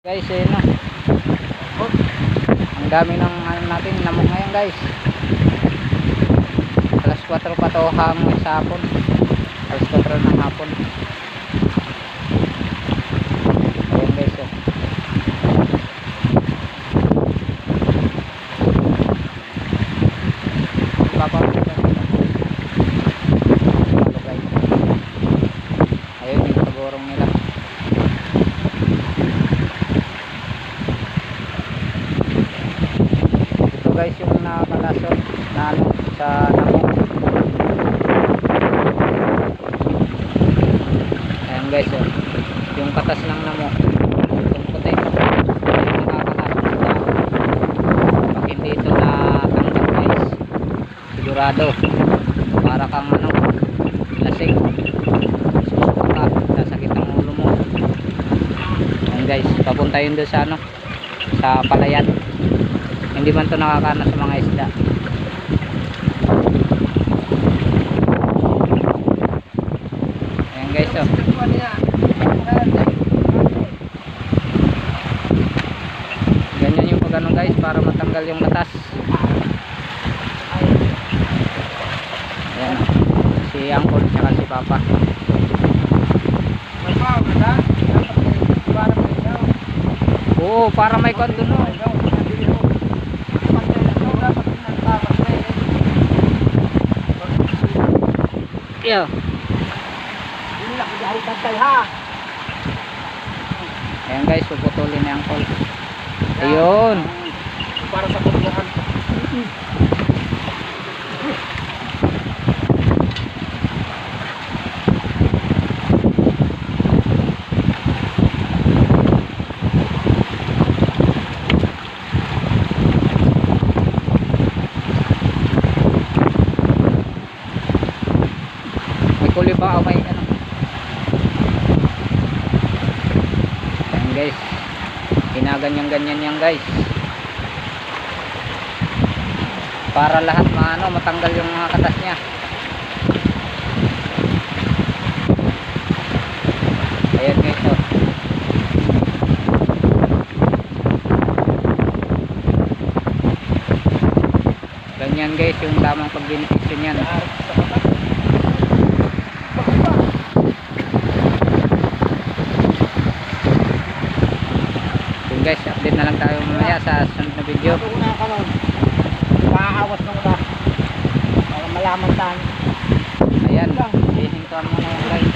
Guys, ayun na. Ang dami ng ano natin, namok ngayon guys. Alas 4 pa to hanggang sa hapon. Alas 4 ng hapon. Ayun guys, oh. Ayun yung tagurong nila. Guys, yung nakakalasot na ano sa namok. Ayan guys, oh. Yung katas ng namok, yung puti yung nakakalasot sa dahon. Pag hindi ito natanggap guys, sigurado para kang ano, lasing, susuka ka, sasakit ang ulo mo. Ayan guys, papunta yun doon sa ano, sa palayan. Hindi man to nakakana sa mga isda. Ayan guys, oh. Ganyan yung pag ano guys, para matanggal yung latas. Ayan, si Uncle tsaka si Papa. Oo, para may kondo no. Yeah. Ayan guys, puputulin ni Uncle. Ayun. Para sa pagbuhan. Kuli ba o may ano. Ayan guys, ginaganyan-ganyan yan guys, para lahat maano, matanggal yung mga katas nya. Ayan guys, oh. Ganyan guys yung tamang pag-beneficio nyan. Guys, update na lang tayo mamaya sa sunod na video. Maawas na muna para malaman tayo. Ayan, hihintuan mo na yan guys.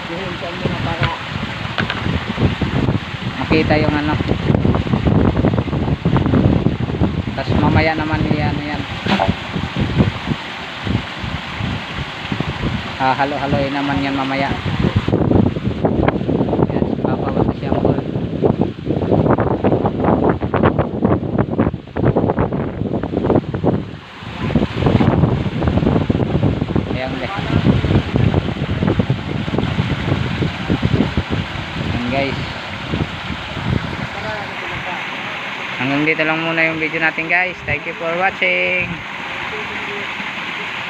Hihintuan mo na para makita yung ano. Tapos mamaya naman yan, yan. Halo-haloin naman yan mamaya. Guys, hanggang dito lang muna yung video natin guys. Thank you for watching.